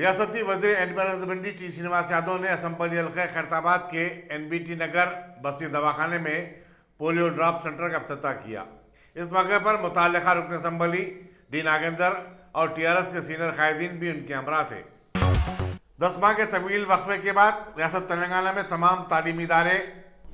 रियासती वज़ीर animal husbandry T Srinivas Yadav ने असम्बली हल्के खैरताबाद के NBT नगर बस्ती दवाखाने में पोलियो ड्रॉप सेंटर का इफ्तिताह किया। इस मौके पर मुतल्लिका रुकन असम्बली डी नागेंद्र और TRS के सीनियर कायदीन भी उनके हमरा थे। 10 माह के तवील वक्फे के बाद रियासत तेलंगाना में तमाम तालीमी इदारे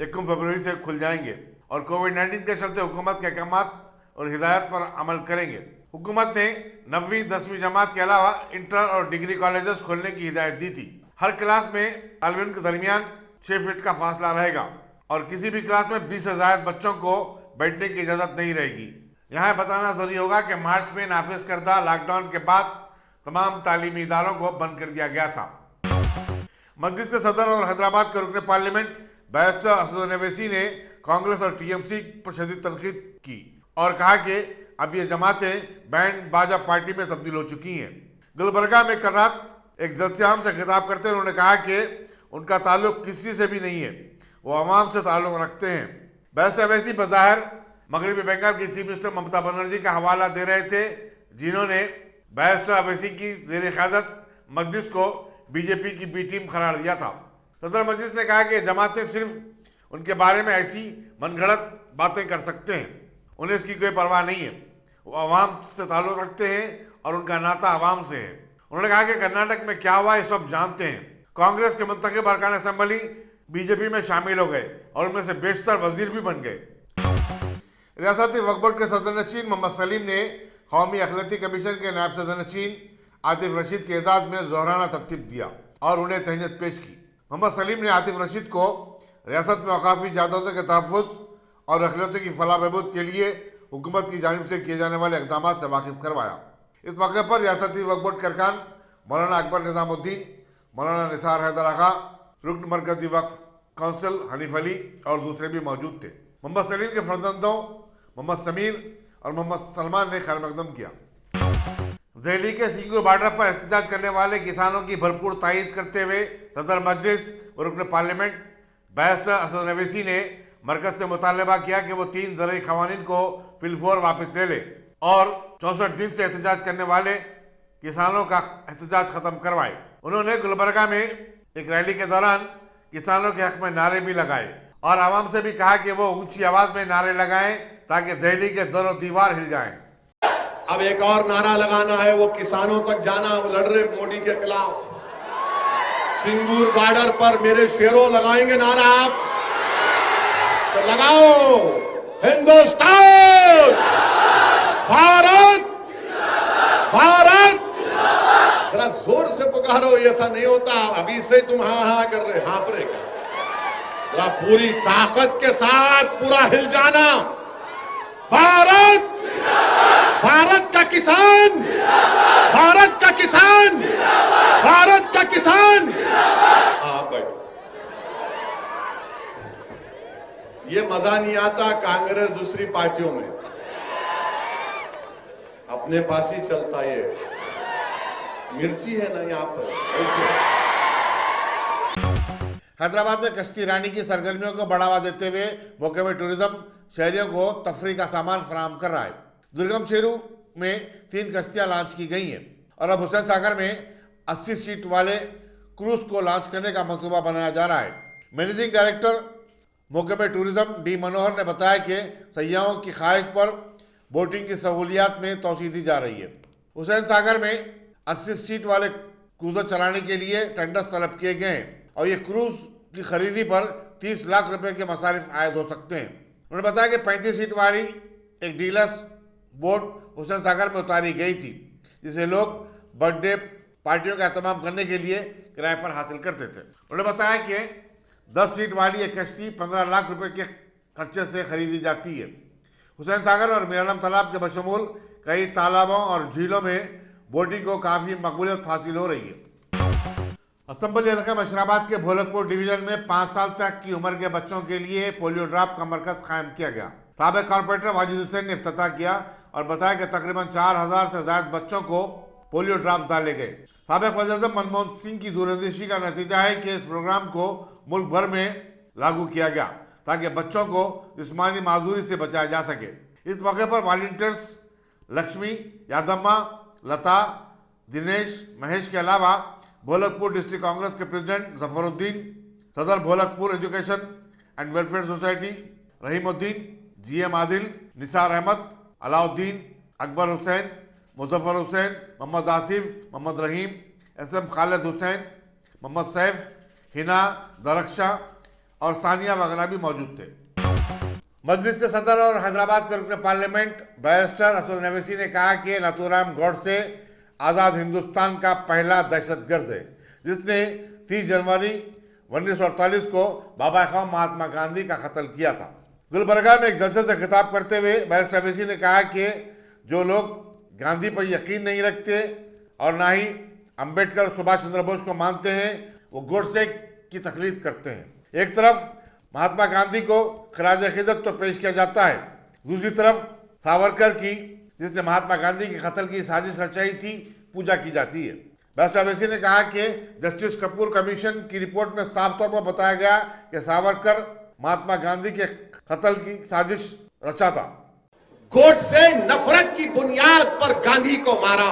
1 फरवरी से खुल जाएंगे और कोविड-19 के चलते हुकूमत के अहकाम और हिदायत पर अमल करेंगे। हुकूमत ने 9वीं 10वीं जमात के अलावा इंटर और डिग्री कॉलेजेस खोलने की हिदायत दी थी। हर क्लास में तालिब इल्म के दरमियान 6 फीट का फासला रहेगा और किसी भी क्लास में 20 से ज़ायद बच्चों को बैठने की इजाज़त नहीं रहेगी। यहाँ बताना जरूरी होगा कि मार्च में नाफिज करदा लॉकडाउन के बाद तमाम तालीमी इदारों को बंद कर दिया गया था। मजलिस के सदर और हैदराबाद के रुकन पार्लियामेंट बैरिस्टर असद ओवैसी ने कांग्रेस और TMC पर शदीद तनकीद की और कहा कि अब ये जमातें बैंड बाजा पार्टी में तब्दील हो चुकी हैं। गुलबर्गा में कल रात एक जलसे आम से खिताब करते हुए उन्होंने कहा कि उनका ताल्लुक किसी से भी नहीं है, वो अवाम से ताल्लुक रखते हैं। बैरिस्टर ओवैसी बज़ाहिर मगरबी बंगाल की चीफ मिनिस्टर ममता बनर्जी का हवाला दे रहे थे, जिन्होंने बैरिस्टर ओवैसी की ज़ेर क़यादत मजलिस को BJP की B टीम करार दिया था। सदर मजलिस ने कहा कि जमातें सिर्फ उनके बारे में ऐसी मनगढ़ंत बातें कर सकते हैं, उन्हें इसकी कोई परवाह नहीं है। वो अवाम से ताल्लुक़ रखते हैं और उनका नाता अवाम से है। उन्होंने कहा कि कर्नाटक में क्या हुआ ये सब जानते हैं। कांग्रेस के मुंतखब अरकान असम्बली BJP में शामिल हो गए और उनमें से बेशतर वजीर भी बन गए। रियासती वक्फ बोर्ड के सदर नशीन मोहम्मद सलीम ने कौमी अखिलती कमीशन के नायब सदर नशीन आतिफ रशीद के एजाज में ज़ोहराना तरतीब दिया और उन्हें तहनीत पेश की। मोहम्मद सलीम ने आतिफ रशीद को रियासत में औकाफी जायदादों के तहफ़्फ़ुज़ और अखिलतों की फलाह बहबूद के लिए हुकूमत की जानिब से किए जाने वाले इक़दाम से वाकिफ़ करवाया। इस मौके पर रियासती वक्फ बोर्ड के अरकान मौलाना अकबर निज़ामुद्दीन, मौलाना निसार हैदर आगा, रुकन मरकज़ी वक्फ काउंसिल हनीफ अली और दूसरे भी मौजूद थे। मोहम्मद सलीम के फर्जंदों मोहम्मद समीर और मोहम्मद सलमान ने खैर मकदम किया। दिल्ली के सिंगूर बॉर्डर पर एहतजाज करने वाले किसानों की भरपूर तायीद करते हुए सदर मजलिस और रुकन पार्लियामेंट बैरिस्टर असद ओवैसी ने मरकज से मुतालबा किया कि वो 3 ज़रूरी क़वानीन को फिलफौर वापस ले ले और 64 दिन से एहतजाज करने वाले किसानों का एहतजाज खत्म करवाए। उन्होंने गुलबर्गा में एक रैली के दौरान किसानों के हक में नारे भी लगाए और आवाम से भी कहा कि वो ऊंची आवाज में नारे लगाएं ताकि दिल्ली के दरो दीवार हिल जाएं। अब एक और नारा लगाना है, वो किसानों तक जाना, वो लड़ रहे मोदी के खिलाफ। सिंगूर बॉर्डर पर मेरे शेरों लगाएंगे नारा, आप तो लगाओ। हिंदुस्तान, भारत, भारत, जरा जोर से पुकारो, ऐसा नहीं होता अभी से तुम हाँ हाँ कर रहे, हाँप रहे क्या? जरा पूरी ताकत के साथ पूरा हिल जाना। भारत, भारत का किसान, भारत का किसान, भारत का किसान। आप बैठो। ये मजा नहीं आता कांग्रेस दूसरी पार्टियों में, अपने पास ही चलता ये मिर्ची है ना यहाँ पर। हैदराबाद में कश्ती रानी की सरगर्मियों को बढ़ावा देते हुए महकमा टूरिज्म शहरियों को तफरी का सामान फराहम कर रहा है। दुर्गम शेरू में 3 कश्तियां लॉन्च की गई हैं और अब हुसैन सागर में 80 सीट वाले क्रूज को लॉन्च करने का मंसूबा बनाया जा रहा है। मैनेजिंग डायरेक्टर महकमा टूरिज्म डी मनोहर ने बताया कि सयाहों की ख्वाहिश पर बोटिंग की सहूलियात में तोसी दी जा रही है। हुसैन सागर में 80 सीट वाले क्रूजर चलाने के लिए टेंडर्स तलब किए गए हैं और ये क्रूज की खरीदी पर 30 लाख रुपए के मसारिफ आयद हो सकते हैं। उन्होंने बताया कि 35 सीट वाली एक डीलक्स बोट हुसैन सागर में उतारी गई थी, जिसे लोग बर्थडे पार्टियों का एहतमाम करने के लिए किराए पर हासिल करते थे। उन्होंने बताया कि 10 सीट वाली एक कश्ती 15 लाख रुपए के खर्चे से खरीदी जाती है। हुसैन सागर और मीरालम तालाब के बशमूल कई तालाबों और झीलों में बोटिंग को काफ़ी मकबूलियत हासिल हो रही है। असम्बली हल्का मशराबाद के भोलकपुर डिवीजन में 5 साल तक की उम्र के बच्चों के लिए पोलियो ड्रॉप का मरकज कायम किया गया। साबिक कॉर्पोरेटर वाजिद हुसैन ने इफ्तिताह किया और बताया कि तकरीबन 4000 से ज्यादा बच्चों को पोलियो ड्रॉप डाले गए। साबिक वज़ीर-ए-आज़म मनमोहन सिंह की दूरंदेशी का नतीजा है कि इस प्रोग्राम को मुल्क भर में लागू किया गया ताकि बच्चों को जिस्मानी माजूरी से बचाया जा सके। इस मौके पर वॉलंटियर्स लक्ष्मी, यादम्मा, लता, दिनेश, महेश के अलावा भोलकपुर डिस्ट्रिक्ट कांग्रेस के प्रेसिडेंट जफरुद्दीन, सदर Bholakpur education and welfare society Rahimuddin, GM Adil, Nisar Ahmed, Alauddin, Akbar Hussain, Muzaffar Hussain, Mohammed Asif, Mohammed Rahim, SM Khalid Hussain, Mohammed Saif, Hina, Darakhsha और सानिया वगैरह भी मौजूद थे। मजलिस के सदर और हैदराबाद के रुकन पार्लियामेंट बैरिस्टर असद नवेसी ने कहा कि नाथूराम गॉडसे आज़ाद हिंदुस्तान का पहला दहशतगर्द है, जिसने 30 जनवरी 1948 को बाबा ख़ौम महात्मा गांधी का कत्ल किया था। गुलबर्गा में एक जलसे से खिताब करते हुए बैरिस्टर नवेसी ने कहा कि जो लोग गांधी पर यकीन नहीं रखते और ना ही अंबेडकर सुभाष चंद्र बोस को मानते हैं, वो गॉडसे की तकलीद करते हैं। एक तरफ महात्मा गांधी को खराज अकीदत तो पेश किया जाता है, दूसरी तरफ सावरकर की, जिसने महात्मा गांधी के कत्ल की साजिश रचाई थी, पूजा की जाती है। बैरिस्टर नवेसी ने कहा कि जस्टिस कपूर कमीशन की रिपोर्ट में साफ तौर पर बताया गया कि सावरकर महात्मा गांधी के कत्ल की साजिश रचा था। गॉडसे नफरत की बुनियाद पर गांधी को मारा।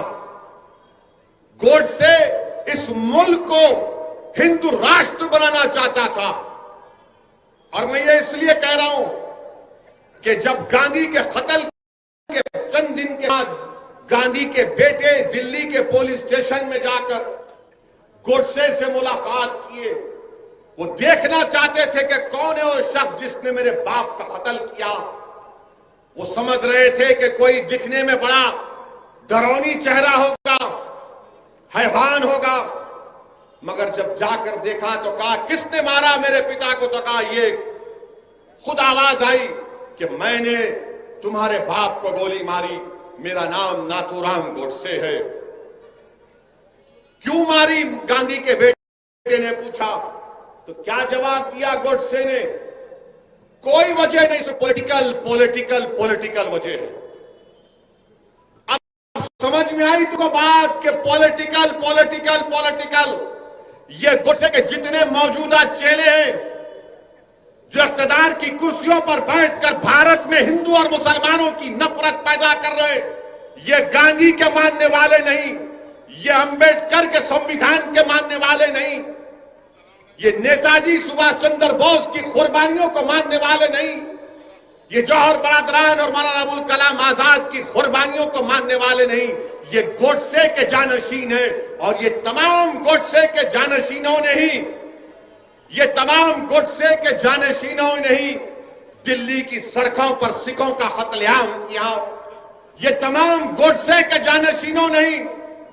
गॉडसे इस मुल्क को हिंदू राष्ट्र बनाना चाहता था। और मैं ये इसलिए कह रहा हूं कि जब गांधी के कत्ल के चंद दिन के बाद गांधी के बेटे दिल्ली के पुलिस स्टेशन में जाकर गॉडसे से मुलाकात किए, वो देखना चाहते थे कि कौन है वो शख्स जिसने मेरे बाप का कत्ल किया। वो समझ रहे थे कि कोई दिखने में बड़ा डरौनी चेहरा होगा, हैवान होगा, मगर जब जाकर देखा तो कहा किसने मारा मेरे पिता को, तो कहा ये खुद आवाज आई कि मैंने तुम्हारे बाप को गोली मारी, मेरा नाम नाथूराम गॉडसे है। क्यों मारी, गांधी के बेटे ने पूछा। तो क्या जवाब दिया गॉडसे ने, कोई वजह नहीं, सिर्फ पॉलिटिकल वजह है। अब समझ में आई तुमको बात कि पॉलिटिकल ये गॉडसे के जितने मौजूदा चेले हैं जो इख्तिदार की कुर्सियों पर बैठकर भारत में हिंदू और मुसलमानों की नफरत पैदा कर रहे, ये गांधी के मानने वाले नहीं, ये अंबेडकर के संविधान के मानने वाले नहीं, ये नेताजी सुभाष चंद्र बोस की कुर्बानियों को मानने वाले नहीं, ये जौहर बरादरान और मौलाना अबुल कलाम आजाद की कुर्बानियों को मानने वाले नहीं, ये गॉडसे के जानशीन है। और ये तमाम गॉडसे के जानशीनों ने ही दिल्ली की सड़कों पर सिखों का कत्लेआम किया। ये तमाम गॉडसे के जानशीनों ने ही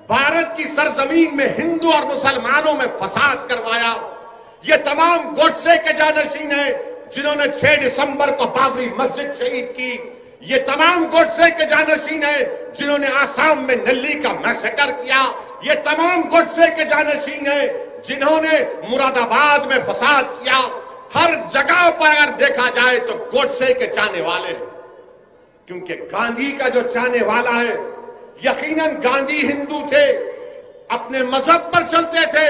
भारत की सरजमीन में हिंदू और मुसलमानों में फसाद करवाया। ये तमाम गॉडसे के जानशीन है जिन्होंने 6 दिसंबर को बाबरी मस्जिद शहीद की। ये तमाम गॉडसे के जानशीन है जिन्होंने आसाम में नल्ली का मैसेकर किया। ये तमाम गॉडसे के जानशीन है जिन्होंने मुरादाबाद में फसाद किया। हर जगह पर अगर देखा जाए तो गॉडसे के चाहने वाले हैं, क्योंकि गांधी का जो चाहने वाला है, यकीनन गांधी हिंदू थे, अपने मजहब पर चलते थे,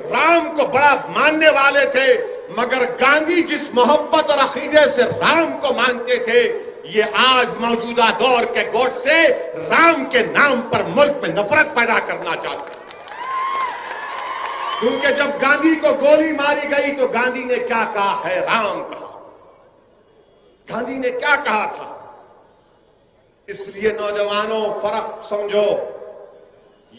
राम को बड़ा मानने वाले थे, मगर गांधी जिस मोहब्बत और अकीदे से राम को मानते थे, ये आज मौजूदा दौर के गॉडसे राम के नाम पर मुल्क में नफरत पैदा करना चाहते हैं। क्योंकि जब गांधी को गोली मारी गई तो गांधी ने क्या कहा है, राम कहा। गांधी ने क्या कहा था। इसलिए नौजवानों फर्क समझो,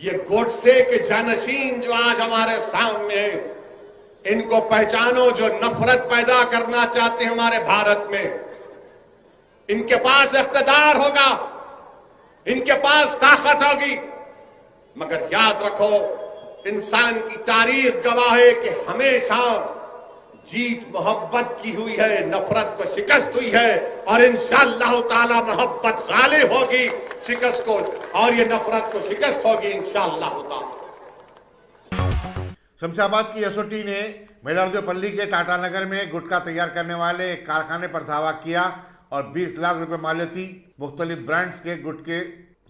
ये गॉडसे के जानशीन जो आज हमारे सामने हैं, इनको पहचानो, जो नफरत पैदा करना चाहते हैं हमारे भारत में। इनके पास इख्तिदार होगा, इनके पास ताकत होगी, मगर याद रखो इंसान की तारीख गवाह है कि हमेशा जीत मोहब्बत की हुई है, नफरत को शिकस्त हुई है, और इंशाअल्लाह ताला मोहब्बत गालिब होगी शिकस्त को, और ये नफरत को शिकस्त होगी इंशाअल्लाह ताला। शमशाबाद की एसओटी ने मैलार्जुपल्ली के टाटा नगर में गुटखा तैयार करने वाले एक कारखाने पर धावा किया और 20 लाख रुपए मालियती मुख्तलिफ ब्रांड्स के गुटखे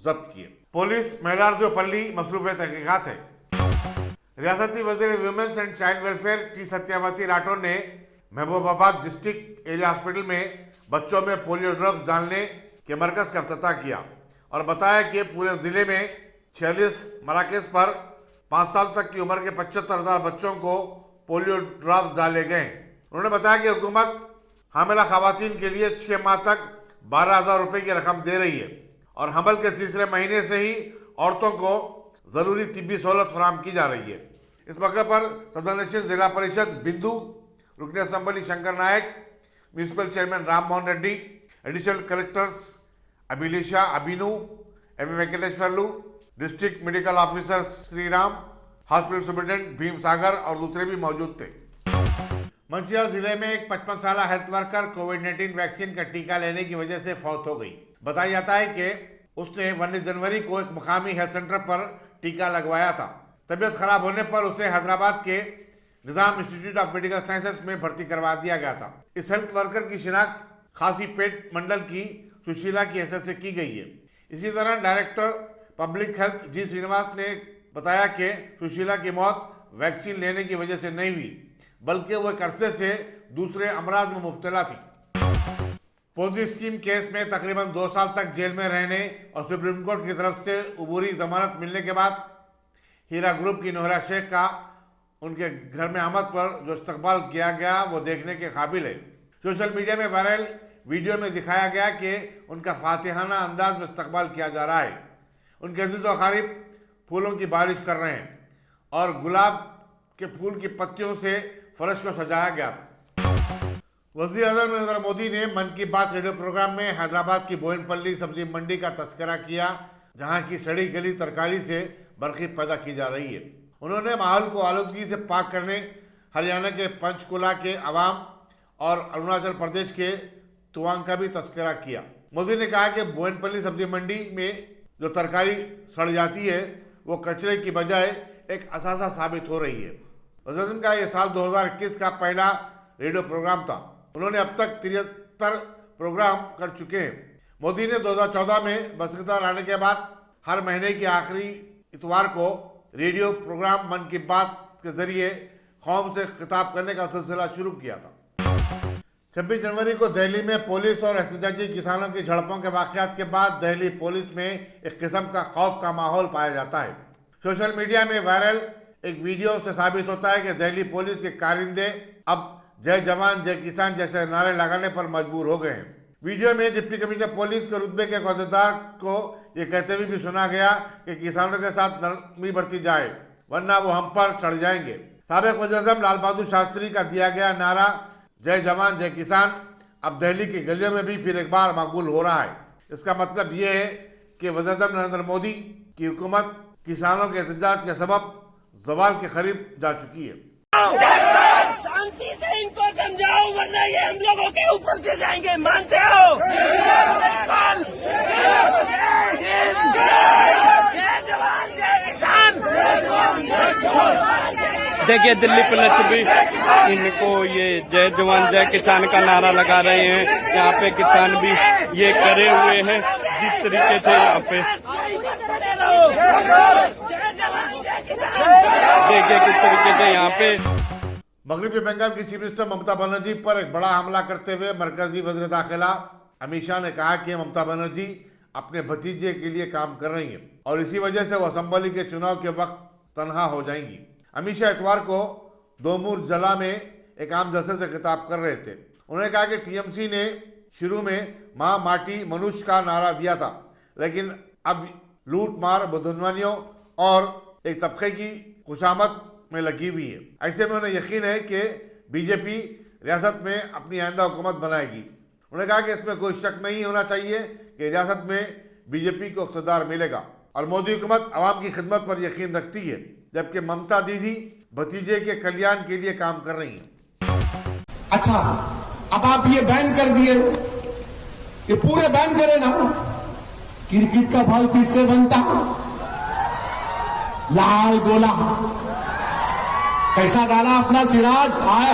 जब्त किए। पुलिस मैलार्जुपल्ली मसरूफ तहकीकात है। रियासती वजीर women's and child welfare T Satyavathi Rathore ने महबूबाबाद डिस्ट्रिक्ट एरिया हॉस्पिटल में बच्चों में पोलियो ड्रॉप्स डालने के मरकज का इफ्तिताह किया और बताया कि पूरे जिले में 46 मराकज पर 5 साल तक की उम्र के 75,000 बच्चों को पोलियो ड्रॉप डाले गए। उन्होंने बताया कि हुकूमत हामिला खवातीन के लिए 6 माह तक 12,000 रुपये की रकम दे रही है और हमल के तीसरे महीने से ही औरतों को ज़रूरी तिब्बी सहूलत फराहम की जा रही है। इस मौके पर सदन जिला परिषद बिंदु, रुकन assembly Shankar Naik, municipal chairman Ram Mohan Reddy, additional collectors Abhilesha Abhinu, M Venkateswarlu, district medical officer Sriram, hospital superintendent Bhim Sagar और दूसरे भी मौजूद थे। मंचिल जिले में एक 55 साल हेल्थ वर्कर कोविड-19 वैक्सीन का टीका लेने की वजह से फौत हो गई। बताया जाता है कि उसने 19 जनवरी को एक मुकामी हेल्थ सेंटर पर टीका लगवाया था। तबीयत खराब होने पर उसे हैदराबाद के निजाम इंस्टीट्यूट ऑफ मेडिकल साइंसेज में भर्ती करवा दिया गया था। इस हेल्थ वर्कर की शिनाख्त खासीपेट मंडल की सुशीला की हैसियत से की गई है। इसी तरह डायरेक्टर पब्लिक हेल्थ जी श्रीनिवास ने बताया कि सुशीला की मौत वैक्सीन लेने की वजह से नहीं हुई, बल्कि वो एक अरसे से दूसरे अमराज में मुब्तला थी। पोजी स्कीम केस में तकरीबन 2 साल तक जेल में रहने और सुप्रीम कोर्ट की तरफ से उबूरी जमानत मिलने के बाद हीरा ग्रुप की नोहरा शेख का उनके घर में आमद पर जो इस्तकबाल किया गया वो देखने के काबिल है। सोशल मीडिया में वायरल वीडियो में दिखाया गया कि उनका फातिहाना अंदाज में इस्तकबाल किया जा रहा है। उनके अजीज़ व क़रीब फूलों की बारिश कर रहे हैं और गुलाब के फूल की पत्तियों से फर्श को सजाया गया था। वज़ीर-ए-आज़म नरेंद्र मोदी ने मन की बात रेडियो प्रोग्राम में हैदराबाद की बोयनपल्ली सब्जी मंडी का तस्करा किया, जहां की सड़ी गली तरकारी से बरक़ी पैदा की जा रही है। उन्होंने माहौल को आलूदगी से पाक करने हरियाणा के पंचकुला के अवाम और अरुणाचल प्रदेश के तुवांग का भी तस्करा किया। मोदी ने कहा कि बोयनपल्ली सब्जी मंडी में जो तरकारी सड़ जाती है वो कचरे की बजाय एक असासा साबित हो रही है। वज़ीर-ए-आज़म का ये साल 2021 का पहला रेडियो प्रोग्राम था। उन्होंने अब तक 73 प्रोग्राम कर चुके हैं। मोदी ने 2014 में बसगता आने के बाद हर महीने की आखिरी इतवार को रेडियो प्रोग्राम मन की बात के जरिए कौम से खिताब करने का सिलसिला शुरू किया था। 26 जनवरी को दिल्ली में पुलिस और एहतजाजी किसानों की झड़पों के वाक़यात के बाद दिल्ली पुलिस में एक किस्म का खौफ का माहौल पाया जाता है। सोशल मीडिया में वायरल एक वीडियो से साबित होता है कि दिल्ली पुलिस के कारिंदे अब जय जवान जय किसान जैसे नारे लगाने पर मजबूर हो गए हैं। वीडियो में डिप्टी कमिश्नर पुलिस के रुतबे के अहदेदार को ये कहते हुए भी सुना गया कि किसानों के साथ नरमी बरती जाए वरना वो हम पर चढ़ जाएंगे। साबिक वज़ीर-ए-आज़म लाल बहादुर शास्त्री का दिया गया नारा जय जवान जय किसान अब दिल्ली की गलियों में भी फिर एक बार मकबूल हो रहा है। इसका मतलब ये है कि वज़ीर-ए-आज़म नरेंद्र मोदी की हुकूमत किसानों के एहतजाज के सबब ज़वाल के करीब जा चुकी है। शांति से इनको समझाओ वरना ये हम लोगों के ऊपर से जाएंगे, मानते हो? जय जवान जय किसान। देखिए दिल्ली पुलिस भी इनको ये जय जवान जय किसान का नारा लगा रहे हैं। यहाँ पे किसान भी ये करे हुए हैं जिस तरीके से यहाँ पे देखिए किस तरीके से यहाँ पे मगरबी बंगाल की चीफ मिनिस्टर ममता बनर्जी पर एक बड़ा हमला करते हुए मरकजी वज़ीर दाखिला अमित शाह ने कहा कि ममता बनर्जी अपने भतीजे के लिए काम कर रही हैं और इसी वजह से वो असम्बली के चुनाव के वक्त तनहा हो जाएंगी। अमित शाह इतवार को दोमूर जिला में एक आम जलसे से खिताब कर रहे थे। उन्होंने कहा कि टीएमसी ने शुरू में माँ माटी मनुष्य का नारा दिया था, लेकिन अब लूट मार बदनवानियों और एक तबके की खुशामद में लगी हुई है। ऐसे में उन्हें यकीन है कि बीजेपी रियासत में अपनी आइंदा हुकूमत बनाएगी। उन्होंने कहा कि इसमें कोई शक नहीं होना चाहिए कि रियासत में बीजेपी को इक़्तिदार मिलेगा और मोदी हुकूमत आवाम की खिदमत पर यकीन रखती है, जबकि ममता दीदी भतीजे के कल्याण के लिए काम कर रही हैं। अच्छा, अब आप ये बैन कर दिए, ये पूरे बैन करें ना। क्रिकेट का बॉल किससे बनता? लाल गोला। कैसा डाला अपना सिराज, आए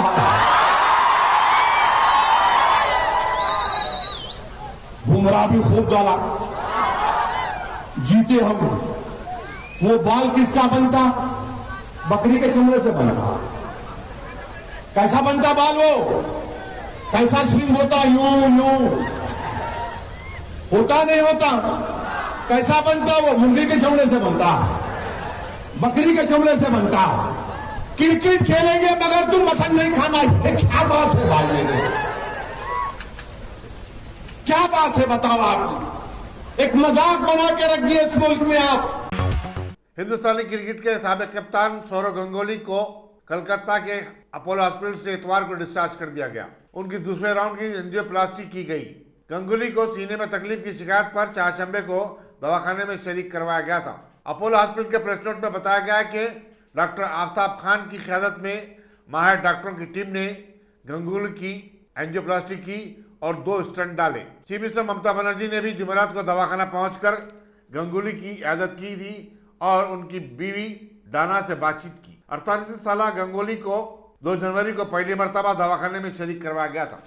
बुमराह भी खूब डाला, जीते हम। वो बॉल किसका बनता? बकरी के चमड़े से बनता। कैसा बनता बॉल? वो कैसा स्विंग होता? यूं होता नहीं होता? कैसा बनता? वो मुर्गी के चमड़े से बनता। बकरी के चमड़े से बनता है। क्रिकेट खेलेंगे मगर तुम मटन नहीं खाना। ये क्या बात है भाई? मेरे क्या बात है बताओ आप? एक मजाक बना के रख दिए इस मुल्क में आप। हिंदुस्तानी क्रिकेट के साबिक कप्तान सौरव गंगोली को कलकत्ता के अपोलो हॉस्पिटल से इतवार को डिस्चार्ज कर दिया गया। उनकी दूसरे राउंड की एंजियोप्लास्टी की गई। गंगुली को सीने में तकलीफ की शिकायत पर चारशंबे को दवाखाने में शरीक करवाया गया था। अपोलो हॉस्पिटल के प्रेस नोट में बताया गया है कि डॉक्टर आफ्ताब खान की क़यादत में माहिर डॉक्टरों की टीम ने गंगुली की एंजियोप्लास्टी की और 2 स्टंट डाले। चीफ मिनिस्टर ममता बनर्जी ने भी जुमेरात को दवाखाना पहुंचकर गंगुली की इयादत की थी और उनकी बीवी डाना से बातचीत की। 48 साल गंगुली को 2 जनवरी को पहली मरतबा दवाखाने में शरीक करवाया गया था।